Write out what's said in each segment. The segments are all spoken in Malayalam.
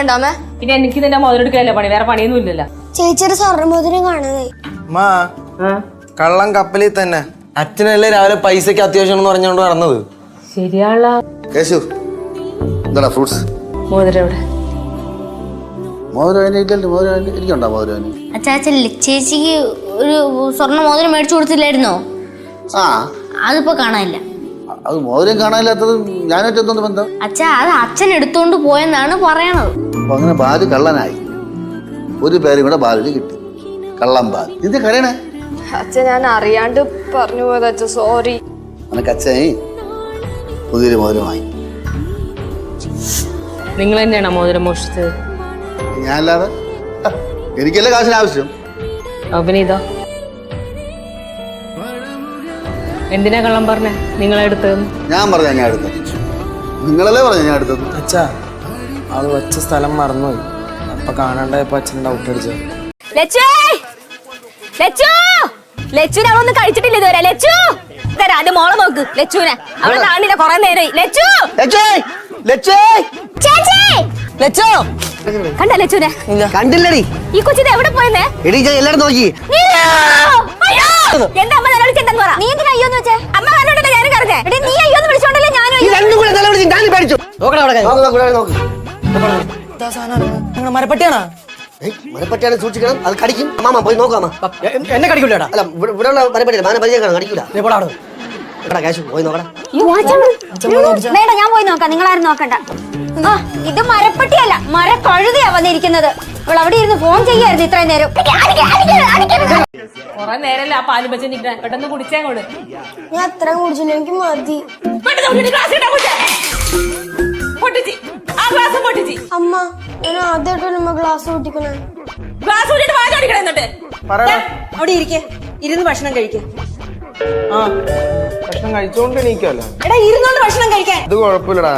വേണ്ടാമേ. പിന്നെ എനിക്ക് നിന്റെ മോതിരെടുക്കലല്ലേ പണി, വേറെ പണിയൊന്നും ഇല്ലല്ലോ. ചേച്ചിയുടെ സ്വർണ്ണമോതിരം കാണാതെ കള്ളം കപ്പലിൽ തന്നെ. അച്ഛനല്ലേ രാവിലെ പൈസക്ക് അത്യാവശ്യം പറഞ്ഞോണ്ട് നടന്നത്. ശരിയാള കേശു എന്താ ഫ്രൂട്ട്സ് മോതിരം എവിടെ? എനിക്കുണ്ടോ മോതിരം? അച്ചാച്ചല്ലേ ചേച്ചിക്ക് ഒരു സ്വർണ്ണ മോതിരം മേടിച്ചു കൊടുത്തില്ലായിരുന്നോ? ആ അതിപ്പോ കാണാനില്ല. അത് മോതിരം കാണാനില്ലാത്തത് ഞാനായിട്ട് എന്തോന്ന് ബന്ധം? അച്ഛാ അത് അച്ഛൻ എടുത്തോണ്ട് പോയെന്നാണ് പറയണത്. അപ്പൊ അങ്ങനെ ബാല് കള്ളനായി. ഒരു പേരും കൂടെ ബാലിന് കിട്ടി, കള്ളം ബാൽ. ഇത് കരയണേ അച്ഛൻ, ഞാൻ അറിയാണ്ട് പറഞ്ഞു പോയത് അച്ഛൻ, സോറി. അനക്ക് അച്ഛനെ പുതിയൊരു മോതിരമായി. നിങ്ങൾ തന്നെയാണോ മോതിരം മോഷിച്ചത്? ഞാനല്ലാതെ എനിക്കല്ലേ കാശിന് ആവശ്യം. പിന്നെ ഇതോ എന്തിനാ കള്ളം പറഞ്ഞേ? നിങ്ങളെ എടുത്തത്? ഞാൻ പറഞ്ഞ ഞാൻ എടുത്തത്, നിങ്ങളല്ലേ പറഞ്ഞ ഞാൻ എടുത്തത്. അച്ഛാ അത് വെച്ച സ്ഥലം മറന്നുപോയി. അപ്പൊ കാണാണ്ടായപ്പോ അച്ഛൻ ഡൗട്ട് അടിച്ചത്. ലച്ചുനെ അവളൊന്നും കഴിച്ചിട്ടില്ല ഇതുവരെ. ലച്ചു തരാ അത് മോളെ നോക്ക്. ലച്ചുനെ അവളെ കാണില്ല കൊറേ നേരമായി. ലച്ചു കണ്ട ലച്ചുനെ? കണ്ടില്ലടി. ഈ കൊച്ചിനെ എവിടെ പോയെന്നേ? എടി ഞാൻ എല്ലാരും നോക്കി. എന്റെ അമ്മ നിലവിളിച്ചെന്താന്ന് പറ. നീ എന്തിനാ അയ്യോന്ന് വെച്ചേ? അമ്മ പറഞ്ഞോണ്ടല്ലേ ഞാനും കറഞ്ഞേ. എടി നീ അയ്യോന്ന് വിളിച്ചോണ്ടല്ലേ ഞാനും അയ്യോ. രണ്ടും കൂടെ നിലവിളിച്ച് ഞാൻ പേടിച്ചു. നോക്കടാ നോക്ക്. മരപ്പട്ടിയാണോ? മരപ്പറ്റിയാണ്, സൂക്ഷിക്കണം, അത് കടിക്കും. അമ്മാ പോയി നോക്കാമ. എന്നെ കടിക്കൂലടാ. അല്ല ഇവിടെ ഉള്ള മരപ്പറ്റിയാണ്, മാന പരിചയം കടിക്കൂല. കേശു പോയി നോക്കടാ. വേണ്ട ഞാൻ പോയി നോക്കാം, നിങ്ങളാരും നോക്കണ്ട. ഇത് മരപ്പട്ടിയല്ല, മരക്കഴുതയാ വന്നിരിക്കുന്നത്. അവൾ അവിടെ ഇരുന്ന് ഫോൺ ചെയ്യായിരുന്നു ഇത്രയും നേരം. കൊറേ നേരല്ലേ ആ പാലും വെച്ച് നിൽക്കാൻ. പെട്ടെന്ന് കുടിച്ചേ കൊണ്ട്. ഞാൻ അത്ര കുടിച്ചില്ല, എനിക്ക് മതി. അമ്മ ഞാൻ ആദ്യമായിട്ടമ്മ ഗ്ലാസ് പൊട്ടിക്കണേ. അവിടെ ഇരിക്കെ, ഇരുന്ന് ഭക്ഷണം കഴിക്കേ. ആ ഭക്ഷണം കഴിച്ചോണ്ട് എണീക്കല്ലോ. എടാ ഇരുന്നോണ്ട് ഭക്ഷണം കഴിക്കാൻ. ഇത് കുഴപ്പമില്ലടാ.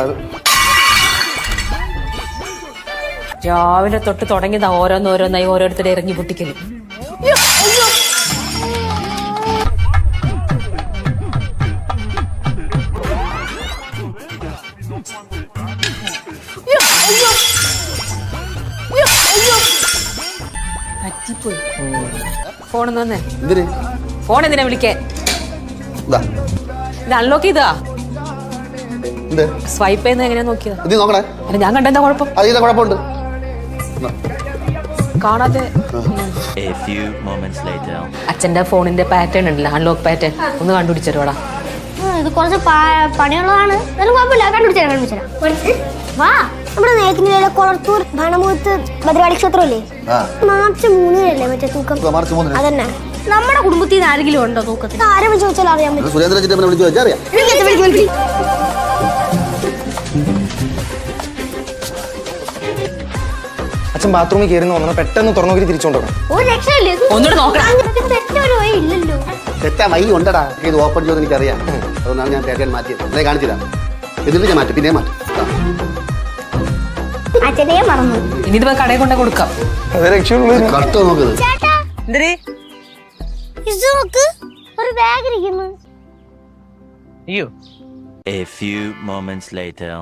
രാവിലെ തൊട്ട് തുടങ്ങിയതാ ഓരോന്നോരോന്നായി ഓരോരുത്തരെ ഇറങ്ങി പൊട്ടിക്കലും. പറ്റിപ്പോയി. ഫോൺ തന്നെ. ഫോൺ എന്തിനാ വിളിക്കേ? ഇത് അൺലോക്ക് ചെയ്താ സ്വൈപ്പ് ചെയ്യുന്ന എങ്ങനെയാ നോക്കിയതാ? ഇത് നോക്കണേ. അല്ല ഞാൻ കണ്ടെന്താ കുഴപ്പം? അതിന്റെ കുഴപ്പമുണ്ട്. കാണാതെ. അച്ഛന്റെ ഫോണിന്റെ പാറ്റേൺ ഉണ്ടല്ലോ, അൺലോക്ക് പാറ്റേൺ, ഒന്ന് കണ്ടുപിടിച്ചോടാ. ഇത് കുറച്ച് പണിയുള്ളതാണ്. കുഴപ്പമില്ല, കണ്ടുപിടിച്ചാ. വാ, നമ്മുടെ നേരത്തിനിടെ കൊളത്തൂർ ഭണമുഖത്ത് ഭദ്രകാളി ക്ഷേത്രമല്ലേ? മാർച്ച് 3 മറ്റേ തൂക്കം. മാർച്ച് 3 അതന്നെ. നമ്മുടെ കുടുംബത്തിൽ നിന്ന് ആരെങ്കിലും ഉണ്ടോ തൂക്കത്തിൽ? ആരും ചോദിച്ചാൽ അറിയാൻ പറ്റും. സുരേന്ദ്രൻ ചിറ്റപ്പനെ വിളിച്ചു വെച്ചാൽ അറിയാം. അച്ഛൻ ബാത്റൂമിൽ കയറി നോക്കണം, പെട്ടെന്ന് തുറന്നു തിരിച്ചോണ്ടോ. ഒന്നുകൂടെ നോക്കണം. ഇല്ലല്ലോ. തെറ്റാ വൈ ഉണ്ടടാ. ഇത് ഓപ്പൺ ചെയ്ത് എനിക്കറിയാം. അതുകൊണ്ടാണ് ഞാൻ പാറ്റേൺ മാറ്റിയത്. അതേ കാണിച്ചില്ല. എന്നിട്ട് ഞാൻ മാറ്റും, പിന്നെ മാറ്റും. അച്ഛനെ മറന്നു. ഇനി ഇത് കടയിൽ കൊണ്ടേ കൊടുക്കാം. കഷ്ടം നോക്കുന്നത്. ഒരു ബാഗ് ഇരിക്കുന്നു. അയ്യോ. A few moments later.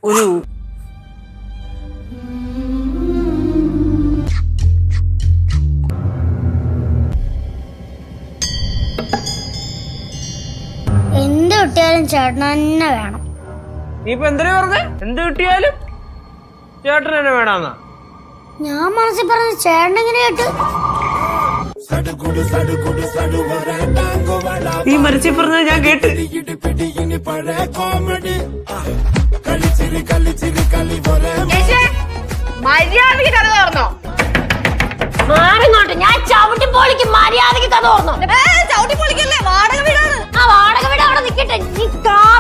ഒരു എന്ത് കിട്ടിയാലും ചേട്ടൻ തന്നെ വേണം. നീയിപ്പൊ എന്തിനാ പറഞ്ഞേ? എന്ത് കിട്ടിയാലും ചേട്ടൻ തന്നെ വേണമെന്നാ? ഞാൻ മനസ്സിൽ പറഞ്ഞ ചേട്ടൻ എങ്ങനെ കേട്ട്? നീ മനസ്സിൽ പറഞ്ഞത് ഞാൻ കേട്ട്. മര്യാദക്ക് കഥ തുറന്നോ? മാറിങ്ങോട്ട്, ഞാൻ ചവിട്ടി പൊളിക്കും. മര്യാദക്ക് കഥ തുറന്നോ? ചവിട്ടി പൊളിക്കല്ലേ, വാടക വീടാണ്. ആ വാടക വീട് അവിടെ നിൽക്കട്ടെ.